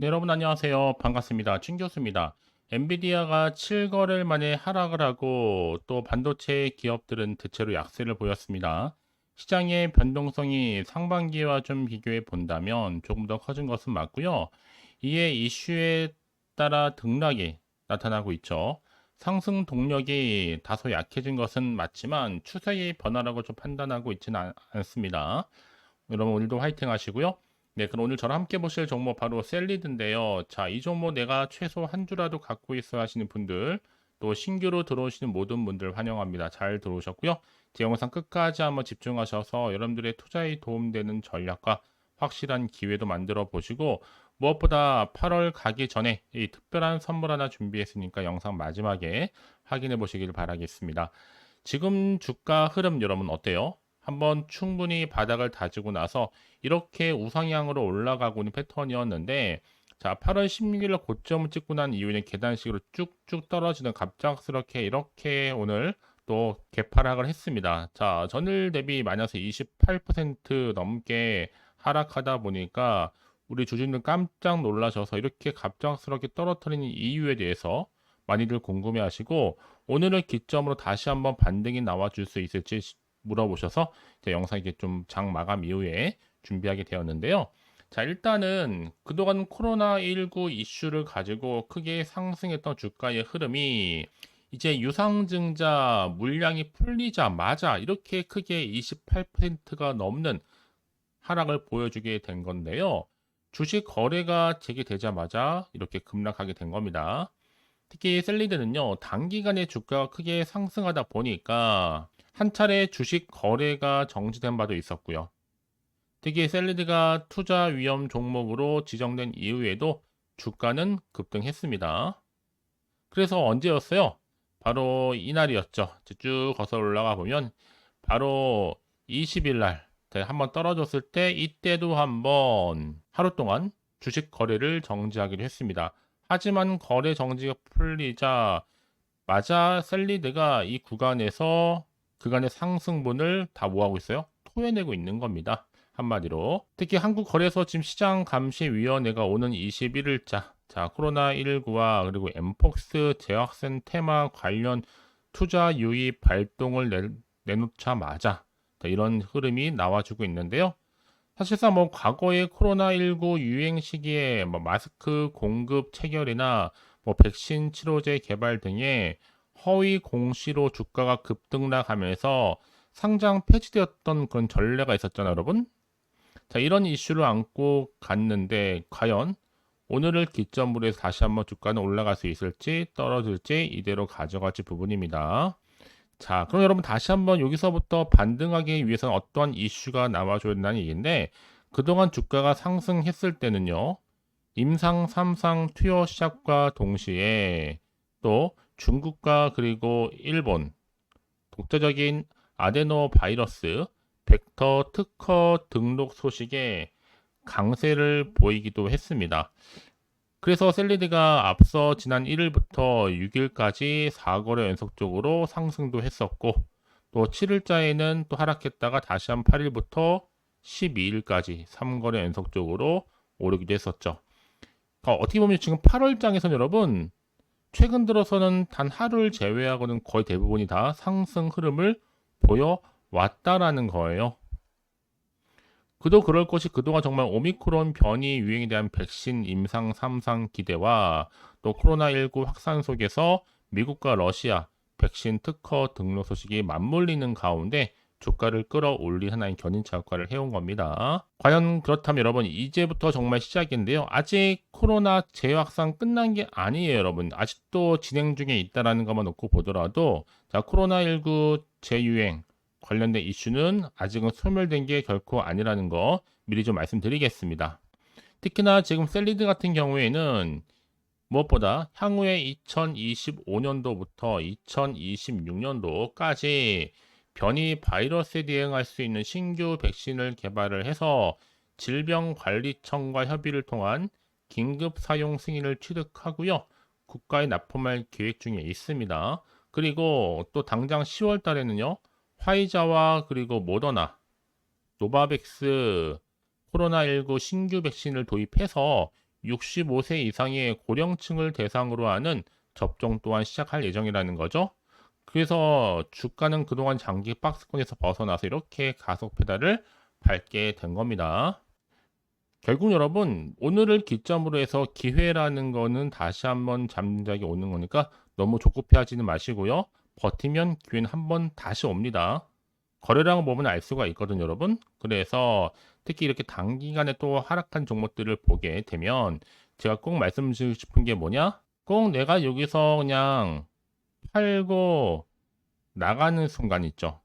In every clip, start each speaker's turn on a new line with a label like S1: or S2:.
S1: 네, 여러분 안녕하세요. 반갑습니다. чин 교수입니다. 엔비디아가 7거래일 만에 하락을 하고 또 반도체 기업들은 대체로 약세를 보였습니다. 시장의 변동성이 상반기와 좀 비교해 본다면 조금 더 커진 것은 맞고요. 이에 이슈에 따라 등락이 나타나고 있죠. 상승 동력이 다소 약해진 것은 맞지만 추세의 변화라고 좀 판단하고 있지는 않습니다. 여러분 오늘도 화이팅 하시고요. 네, 그럼 오늘 저랑 함께 보실 종목 바로 셀리드인데요. 자, 이 종목 내가 최소 한 주라도 갖고 있어 하시는 분들, 또 신규로 들어오시는 모든 분들 환영합니다. 잘 들어오셨고요. 제 영상 끝까지 한번 집중하셔서 여러분들의 투자에 도움되는 전략과 확실한 기회도 만들어 보시고, 무엇보다 8월 가기 전에 이 특별한 선물 하나 준비했으니까 영상 마지막에 확인해 보시길 바라겠습니다. 지금 주가 흐름 여러분 어때요? 한번 충분히 바닥을 다지고 나서 이렇게 우상향으로 올라가고 있는 패턴이었는데, 자, 8월 16일 고점을 찍고 난 이후에 계단식으로 쭉쭉 떨어지는 갑작스럽게 이렇게 오늘 또 개파락을 했습니다. 자, 전일 대비 마이너스 28% 넘게 하락하다 보니까 우리 주주들 깜짝 놀라셔서 이렇게 갑작스럽게 떨어뜨리는 이유에 대해서 많이들 궁금해 하시고, 오늘을 기점으로 다시 한번 반등이 나와 줄 수 있을지 물어보셔서 제 영상 이게 좀 장 마감 이후에 준비하게 되었는데요. 자, 일단은 그동안 코로나19 이슈를 가지고 크게 상승했던 주가의 흐름이 이제 유상증자 물량이 풀리자마자 이렇게 크게 28%가 넘는 하락을 보여주게 된 건데요. 주식 거래가 재개되자마자 이렇게 급락하게 된 겁니다. 특히 셀리드는요, 단기간에 주가가 크게 상승하다 보니까 한 차례 주식 거래가 정지된 바도 있었고요. 특히 셀리드가 투자 위험 종목으로 지정된 이후에도 주가는 급등했습니다. 그래서 언제였어요? 바로 이날이었죠. 쭉 거슬러 올라가 보면 바로 20일 날 한번 떨어졌을 때 이때도 한번 하루 동안 주식 거래를 정지하기로 했습니다. 하지만 거래 정지가 풀리자 마자 셀리드가 이 구간에서 그간의 상승분을 다 뭐하고 있어요? 토해내고 있는 겁니다. 한마디로. 특히 한국거래소 지금 시장감시위원회가 오는 21일자 자, 코로나19와 그리고 엠폭스 재확산 테마 관련 투자 유입 발동을 내놓자마자 이런 흐름이 나와주고 있는데요. 사실상 뭐 과거의 코로나19 유행 시기에 뭐 마스크 공급 체결이나 뭐 백신 치료제 개발 등의 허위 공시로 주가가 급등락하면서 상장 폐지되었던 그런 전례가 있었잖아요, 여러분. 자, 이런 이슈를 안고 갔는데 과연 오늘을 기점으로 해서 다시 한번 주가는 올라갈 수 있을지 떨어질지 이대로 가져갈지 부분입니다. 자, 그럼 여러분 다시 한번 여기서부터 반등하기 위해서는 어떠한 이슈가 나와줘야 된다는 얘기인데, 그동안 주가가 상승했을 때는요, 임상 3상 투여 시작과 동시에 또 중국과 그리고 일본 독자적인 아데노 바이러스 벡터 특허 등록 소식에 강세를 보이기도 했습니다. 그래서 셀리드가 앞서 지난 1일부터 6일까지 4거래 연속적으로 상승도 했었고, 또 7일자에는 또 하락했다가 다시 한 8일부터 12일까지 3거래 연속적으로 오르기도 했었죠. 그러니까 어떻게 보면 지금 8월장에서는 여러분, 최근 들어서는 단 하루를 제외하고는 거의 대부분이 다 상승 흐름을 보여왔다라는 거예요. 그도 그럴 것이 그동안 정말 오미크론 변이 유행에 대한 백신 임상 3상 기대와 또 코로나19 확산 속에서 미국과 러시아 백신 특허 등록 소식이 맞물리는 가운데 주가를 끌어올린 하나의 견인차 효과를 해온 겁니다. 과연 그렇다면 여러분 이제부터 정말 시작인데요. 아직 코로나 재확산 끝난 게 아니에요, 여러분. 아직도 진행 중에 있다라는 것만 놓고 보더라도 자, 코로나19 재유행 관련된 이슈는 아직은 소멸된 게 결코 아니라는 거 미리 좀 말씀드리겠습니다. 특히나 지금 셀리드 같은 경우에는 무엇보다 향후에 2025년도부터 2026년도까지 변이 바이러스에 대응할 수 있는 신규 백신을 개발을 해서 질병관리청과 협의를 통한 긴급 사용 승인을 취득하고요. 국가에 납품할 계획 중에 있습니다. 그리고 또 당장 10월 달에는요. 화이자와 그리고 모더나, 노바백스, 코로나19 신규 백신을 도입해서 65세 이상의 고령층을 대상으로 하는 접종 또한 시작할 예정이라는 거죠. 그래서 주가는 그동안 장기 박스권에서 벗어나서 이렇게 가속 페달을 밟게 된 겁니다. 결국 여러분, 오늘을 기점으로 해서 기회라는 거는 다시 한번 잠자기 오는 거니까 너무 조급해하지는 마시고요. 버티면 기회는 한번 다시 옵니다. 거래량 보면 알 수가 있거든요, 여러분. 그래서 특히 이렇게 단기간에 또 하락한 종목들을 보게 되면 제가 꼭 말씀드리고 싶은 게 뭐냐? 꼭 내가 여기서 그냥 팔고 나가는 순간 있죠.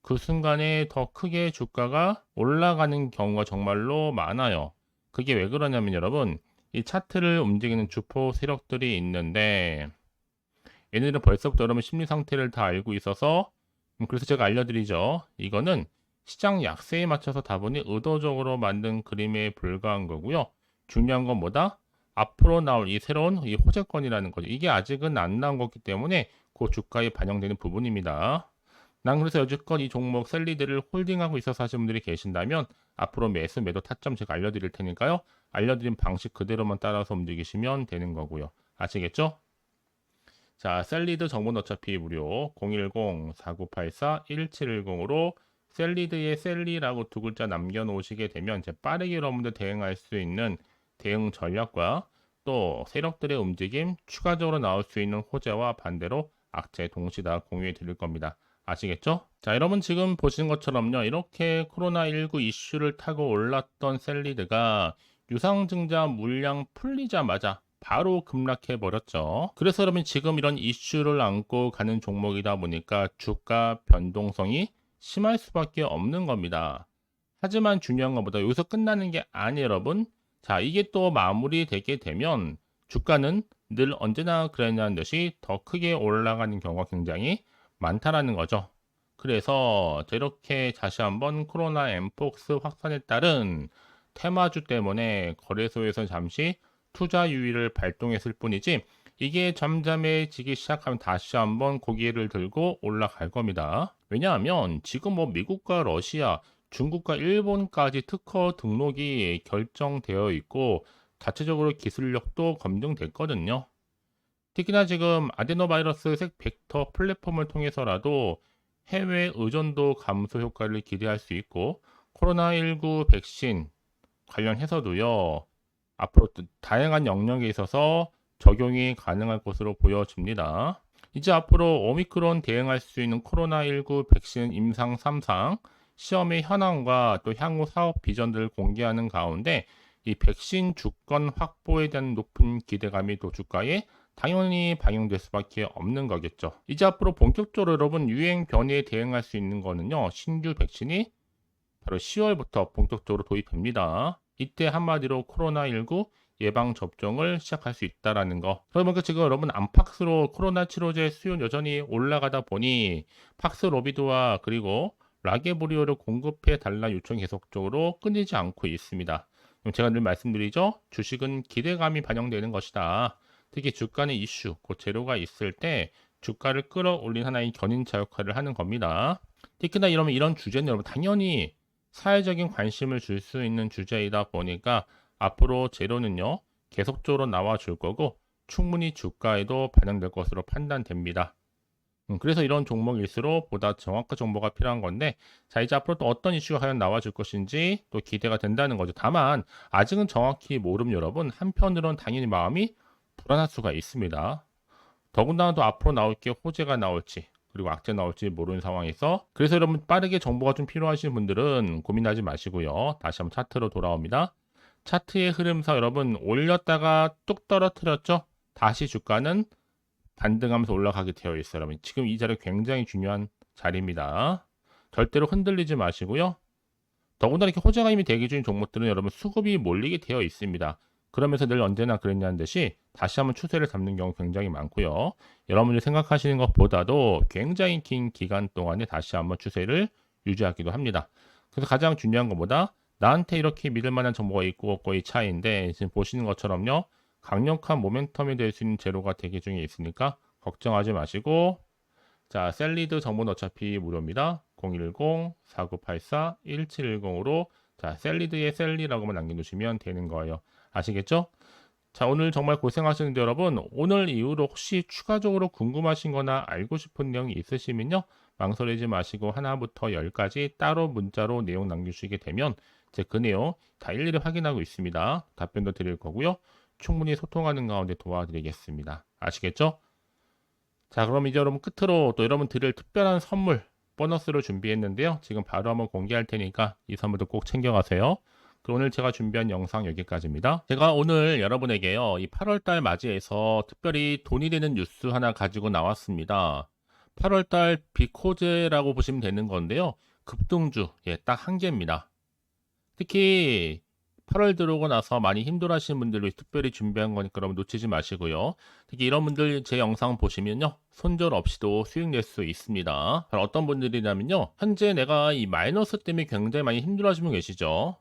S1: 그 순간에 더 크게 주가가 올라가는 경우가 정말로 많아요. 그게 왜 그러냐면 여러분, 이 차트를 움직이는 주포 세력들이 있는데 얘네들은 벌써부터 여러분 심리 상태를 다 알고 있어서 그래서 제가 알려드리죠. 이거는 시장 약세에 맞춰서 다분히 의도적으로 만든 그림에 불과한 거고요. 중요한 건 뭐다? 앞으로 나올 이 새로운 이 호재권이라는 거죠. 이게 아직은 안 나온 거기 때문에 그 주가에 반영되는 부분입니다. 난 그래서 여지껏 이 종목 셀리드를 홀딩하고 있어서 하시는 분들이 계신다면 앞으로 매수 매도 타점 제가 알려드릴 테니까요. 알려드린 방식 그대로만 따라서 움직이시면 되는 거고요. 아시겠죠? 자, 셀리드 정보는 어차피 무료 010-4984-1710으로 셀리드에 셀리라고 두 글자 남겨놓으시게 되면 이제 빠르게 여러분들 대응할 수 있는 대응 전략과 또 세력들의 움직임, 추가적으로 나올 수 있는 호재와 반대로 악재 동시 다 공유해 드릴 겁니다. 아시겠죠? 자, 여러분 지금 보시는 것처럼요. 이렇게 코로나19 이슈를 타고 올랐던 셀리드가 유상증자 물량 풀리자마자 바로 급락해 버렸죠. 그래서 여러분 지금 이런 이슈를 안고 가는 종목이다 보니까 주가 변동성이 심할 수밖에 없는 겁니다. 하지만 중요한 것보다 여기서 끝나는 게 아니에요, 여러분. 자, 이게 또 마무리되게 되면 주가는 늘 언제나 그랬냐는 듯이 더 크게 올라가는 경우가 굉장히 많다라는 거죠. 그래서 이렇게 다시 한번 코로나 엠폭스 확산에 따른 테마주 때문에 거래소에서 잠시 투자 유의를 발동했을 뿐이지 이게 잠잠해지기 시작하면 다시 한번 고개를 들고 올라갈 겁니다. 왜냐하면 지금 뭐 미국과 러시아, 중국과 일본까지 특허 등록이 결정되어 있고 자체적으로 기술력도 검증됐거든요. 특히나 지금 아데노바이러스 색 벡터 플랫폼을 통해서라도 해외 의존도 감소 효과를 기대할 수 있고 코로나19 백신 관련해서도요. 앞으로 또 다양한 영역에 있어서 적용이 가능할 것으로 보여집니다. 이제 앞으로 오미크론 대응할 수 있는 코로나19 백신 임상 3상 시험의 현황과 또 향후 사업 비전들을 공개하는 가운데 이 백신 주권 확보에 대한 높은 기대감이 또 주가에 당연히 반영될 수밖에 없는 거겠죠. 이제 앞으로 본격적으로 여러분 유행 변이에 대응할 수 있는 거는요. 신규 백신이 바로 10월부터 본격적으로 도입됩니다. 이때 한마디로 코로나19 예방 접종을 시작할 수 있다라는 거. 그러다 보니까 지금 여러분 안팍스로 코로나 치료제 수요 여전히 올라가다 보니 팍스로비드와 그리고 라게브리오를 공급해 달라 요청이 계속적으로 끊이지 않고 있습니다. 제가 늘 말씀드리죠. 주식은 기대감이 반영되는 것이다. 특히 주가는 이슈, 그 재료가 있을 때 주가를 끌어올린 하나의 견인차 역할을 하는 겁니다. 특히나 이런 주제는 여러분 당연히 사회적인 관심을 줄 수 있는 주제이다 보니까 앞으로 재료는요 계속적으로 나와 줄 거고 충분히 주가에도 반영될 것으로 판단됩니다. 그래서 이런 종목일수록 보다 정확한 정보가 필요한 건데 자 이제 앞으로 또 어떤 이슈가 과연 나와 줄 것인지 또 기대가 된다는 거죠. 다만 아직은 정확히 모름 여러분 한편으로는 당연히 마음이 불안할 수가 있습니다. 더군다나 또 앞으로 나올 게 호재가 나올지 그리고 악재 나올지 모르는 상황에서 그래서 여러분 빠르게 정보가 좀 필요하신 분들은 고민하지 마시고요. 다시 한번 차트로 돌아옵니다. 차트의 흐름상 여러분 올렸다가 뚝 떨어뜨렸죠. 다시 주가는 반등하면서 올라가게 되어 있어요. 여러분 지금 이 자리 굉장히 중요한 자리입니다. 절대로 흔들리지 마시고요. 더군다나 이렇게 호재가 이미 대기 중인 종목들은 여러분 수급이 몰리게 되어 있습니다. 그러면서 늘 언제나 그랬냐는 듯이 다시 한번 추세를 잡는 경우 굉장히 많고요. 여러분들이 생각하시는 것보다도 굉장히 긴 기간 동안에 다시 한번 추세를 유지하기도 합니다. 그래서 가장 중요한 것보다 나한테 이렇게 믿을 만한 정보가 있고 없고의 차이인데 지금 보시는 것처럼요. 강력한 모멘텀이 될 수 있는 재료가 대기 중에 있으니까 걱정하지 마시고 자 셀리드 정보는 어차피 무료입니다. 010-4984-1710으로 자 셀리드의 셀리라고만 남겨두시면 되는 거예요. 아시겠죠? 자, 오늘 정말 고생하셨는데 여러분, 오늘 이후로 혹시 추가적으로 궁금하신 거나 알고 싶은 내용이 있으시면요. 망설이지 마시고 하나부터 열까지 따로 문자로 내용 남겨주시게 되면 제 그 내용 다 일일이 확인하고 있습니다. 답변도 드릴 거고요. 충분히 소통하는 가운데 도와드리겠습니다. 아시겠죠? 자, 그럼 이제 여러분 끝으로 또 여러분 드릴 특별한 선물, 보너스를 준비했는데요. 지금 바로 한번 공개할 테니까 이 선물도 꼭 챙겨가세요. 그럼 오늘 제가 준비한 영상 여기까지입니다. 제가 오늘 여러분에게요, 이 8월달 맞이해서 특별히 돈이 되는 뉴스 하나 가지고 나왔습니다. 8월달 비코제라고 보시면 되는 건데요. 급등주, 딱 한 개입니다. 특히 8월 들어오고 나서 많이 힘들어하시는 분들을 특별히 준비한 거니까 여러분 놓치지 마시고요. 특히 이런 분들 제 영상 보시면요. 손절 없이도 수익 낼 수 있습니다. 바로 어떤 분들이냐면요. 현재 내가 이 마이너스 때문에 굉장히 많이 힘들어하시는 분 계시죠.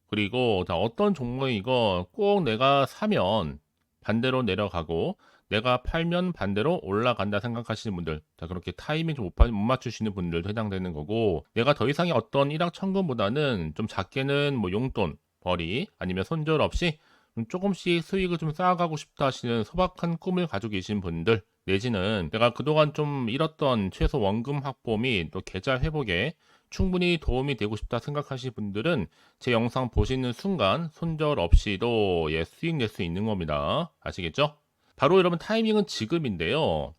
S1: 그리고 다 어떤 종목이고 꼭 내가 사면 반대로 내려가고 내가 팔면 반대로 올라간다 생각하시는 분들, 자 그렇게 타이밍 좀 못 맞추시는 분들도 해당되는 거고, 내가 더 이상의 어떤 일확천금보다는 좀 작게는 뭐 용돈, 벌이 아니면 손절 없이 좀 조금씩 수익을 좀 쌓아가고 싶다 하시는 소박한 꿈을 가지고 계신 분들, 내지는 내가 그동안 좀 잃었던 최소 원금 확보 및 또 계좌 회복에 충분히 도움이 되고 싶다 생각하시는 분들은 제 영상 보시는 순간 손절 없이도 수익 낼 수 있는 겁니다. 아시겠죠? 바로 여러분 타이밍은 지금인데요.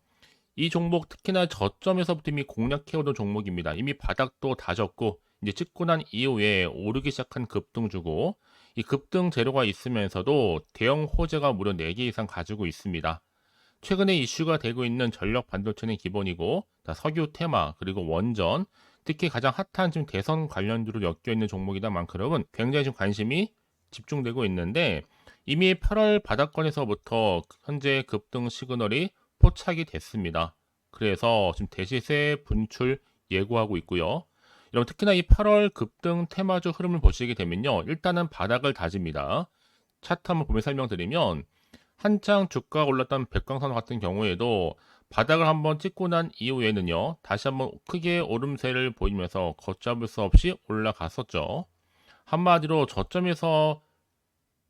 S1: 이 종목 특히나 저점에서부터 이미 공략해오던 종목입니다. 이미 바닥도 다졌고 이제 찍고 난 이후에 오르기 시작한 급등주고, 이 급등 재료가 있으면서도 대형 호재가 무려 4개 이상 가지고 있습니다. 최근에 이슈가 되고 있는 전력 반도체는 기본이고, 석유 테마 그리고 원전, 특히 가장 핫한 지금 대선 관련주로 엮여 있는 종목이다 만큼 굉장히 좀 관심이 집중되고 있는데, 이미 8월 바닥권에서부터 현재 급등 시그널이 포착이 됐습니다. 그래서 지금 대시세 분출 예고하고 있고요. 여러분 특히나 이 8월 급등 테마주 흐름을 보시게 되면요. 일단은 바닥을 다집니다. 차트 한번 보면 설명드리면, 한창 주가가 올랐던 백광선 같은 경우에도 바닥을 한번 찍고 난 이후에는요, 다시 한번 크게 오름세를 보이면서 걷잡을 수 없이 올라갔었죠. 한마디로 저점에서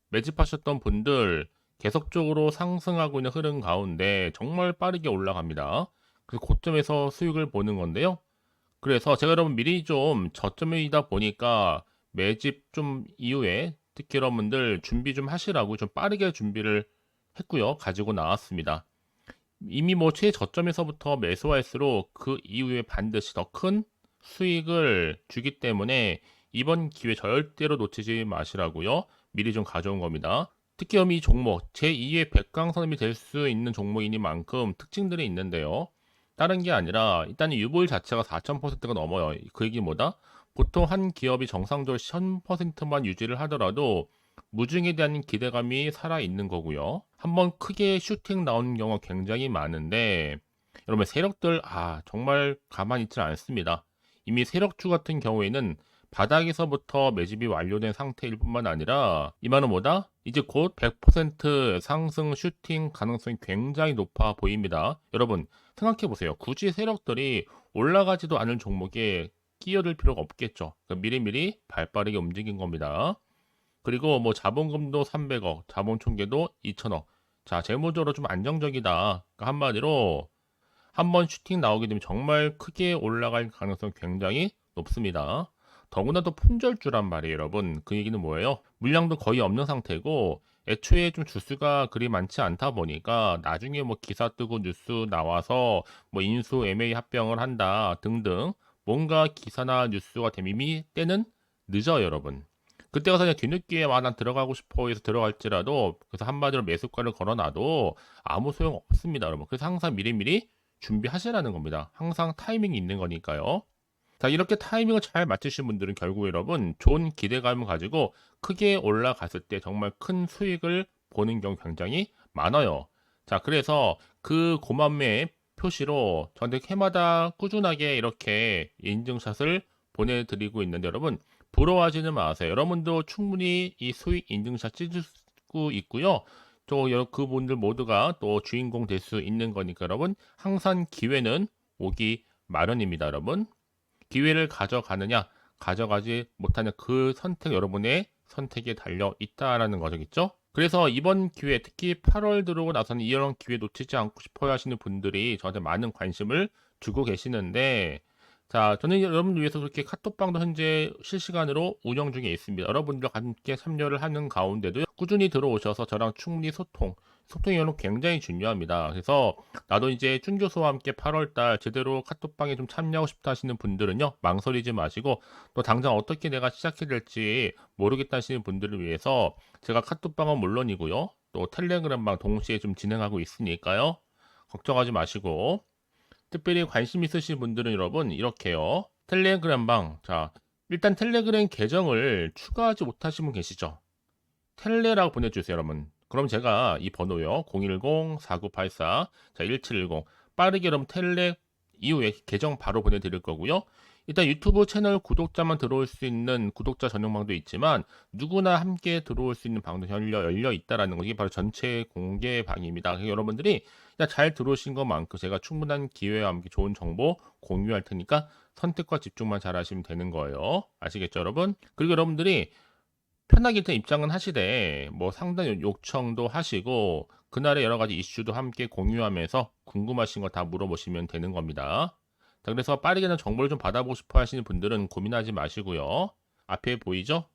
S1: 매집하셨던 분들 계속적으로 상승하고 있는 흐름 가운데 정말 빠르게 올라갑니다. 그래서 고점에서 수익을 보는 건데요. 그래서 제가 여러분 미리 좀 저점이다 보니까 매집 좀 이후에 특히 여러분들 준비 좀 하시라고 좀 빠르게 준비를 했고요. 가지고 나왔습니다. 이미 뭐 최저점에서부터 매수할수록 그 이후에 반드시 더 큰 수익을 주기 때문에 이번 기회 절대로 놓치지 마시라고요. 미리 좀 가져온 겁니다. 특히 이 종목 제2의 백강선음이 될 수 있는 종목이니만큼 특징들이 있는데요. 다른 게 아니라 일단 유보율 자체가 4,000%가 넘어요. 그 얘기 뭐다? 보통 한 기업이 정상적으로 1000%만 유지를 하더라도 무중에 대한 기대감이 살아있는 거고요. 한번 크게 슈팅 나오는 경우가 굉장히 많은데, 여러분 세력들 정말 가만히 있지 않습니다. 이미 세력주 같은 경우에는 바닥에서부터 매집이 완료된 상태일 뿐만 아니라 이 말은 뭐다? 이제 곧 100% 상승 슈팅 가능성이 굉장히 높아 보입니다. 여러분 생각해 보세요. 굳이 세력들이 올라가지도 않을 종목에 끼어들 필요가 없겠죠. 그러니까 미리미리 발빠르게 움직인 겁니다. 그리고 뭐 자본금도 300억, 자본 총계도 2천억. 자, 재무적으로 좀 안정적이다. 그러니까 한마디로 한번 슈팅 나오게 되면 정말 크게 올라갈 가능성이 굉장히 높습니다. 더구나 또 품절주란 말이에요, 여러분. 그 얘기는 뭐예요? 물량도 거의 없는 상태고 애초에 좀 주수가 그리 많지 않다 보니까 나중에 뭐 기사 뜨고 뉴스 나와서 뭐 인수 MA 합병을 한다 등등 뭔가 기사나 뉴스가 되면 이미 때는 늦어요, 여러분. 그때 가서 그냥 뒤늦게 난 들어가고 싶어 해서 들어갈지라도, 그래서 한마디로 매수가를 걸어놔도 아무 소용 없습니다, 여러분. 그래서 항상 미리미리 준비하시라는 겁니다. 항상 타이밍이 있는 거니까요. 자, 이렇게 타이밍을 잘 맞추신 분들은 결국 여러분 좋은 기대감을 가지고 크게 올라갔을 때 정말 큰 수익을 보는 경우 굉장히 많아요. 자, 그래서 그 고맘의 표시로 저한테 해마다 꾸준하게 이렇게 인증샷을 보내드리고 있는데, 여러분 부러워하지는 마세요. 여러분도 충분히 이 수익 인증샷 찍을 수 있고요. 또 그분들 모두가 또 주인공 될 수 있는 거니까 여러분 항상 기회는 오기 마련입니다, 여러분. 기회를 가져가느냐 가져가지 못하는 그 선택, 여러분의 선택에 달려 있다라는 거겠죠. 그래서 이번 기회, 특히 8월 들어오고 나서는 이런 기회 놓치지 않고 싶어야 하시는 분들이 저한테 많은 관심을 주고 계시는데, 자, 저는 여러분을 위해서 그렇게 카톡방도 현재 실시간으로 운영 중에 있습니다. 여러분들과 함께 참여를 하는 가운데도 꾸준히 들어오셔서 저랑 충분히 소통이 여러분 굉장히 중요합니다. 그래서 나도 이제 준 교수와 함께 8월달 제대로 카톡방에 좀 참여하고 싶다 하시는 분들은요, 망설이지 마시고, 또 당장 어떻게 내가 시작해야 될지 모르겠다 하시는 분들을 위해서 제가 카톡방은 물론이고요, 또 텔레그램방 동시에 좀 진행하고 있으니까요, 걱정하지 마시고, 특별히 관심 있으신 분들은 여러분 이렇게요. 텔레그램방. 자, 일단 텔레그램 계정을 추가하지 못하신 분 계시죠? 텔레라고 보내주세요, 여러분. 그럼 제가 이 번호요. 010-4984, 자, 1710. 빠르게 여러분 텔레 이후에 계정 바로 보내드릴 거고요. 일단 유튜브 채널 구독자만 들어올 수 있는 구독자 전용방도 있지만 누구나 함께 들어올 수 있는 방도 열려 있다라는 거. 이게 바로 전체 공개 방입니다. 그래서 여러분들이 그냥 잘 들어오신 것만큼 제가 충분한 기회와 함께 좋은 정보 공유할 테니까 선택과 집중만 잘 하시면 되는 거예요. 아시겠죠, 여러분? 그리고 여러분들이 편하게 일단 입장은 하시되 뭐 상담 요청도 하시고 그날의 여러 가지 이슈도 함께 공유하면서 궁금하신 거 다 물어보시면 되는 겁니다. 자, 그래서 빠르게는 정보를 좀 받아보고 싶어 하시는 분들은 고민하지 마시고요. 앞에 보이죠?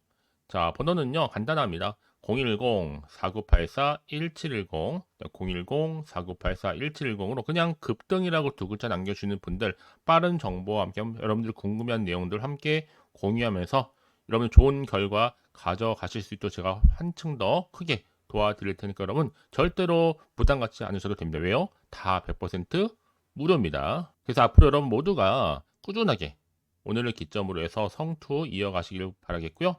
S1: 자, 번호는요, 간단합니다. 010-4984-1710, 010-4984-1710으로 그냥 급등이라고 두 글자 남겨주는 분들, 빠른 정보와 함께 여러분들 궁금한 내용들 함께 공유하면서 여러분 좋은 결과 가져가실 수 있도록 제가 한층 더 크게 도와드릴 테니까 여러분 절대로 부담 갖지 않으셔도 됩니다. 왜요? 다 100% 무료입니다. 그래서 앞으로 여러분 모두가 꾸준하게 오늘을 기점으로 해서 성투 이어가시길 바라겠고요.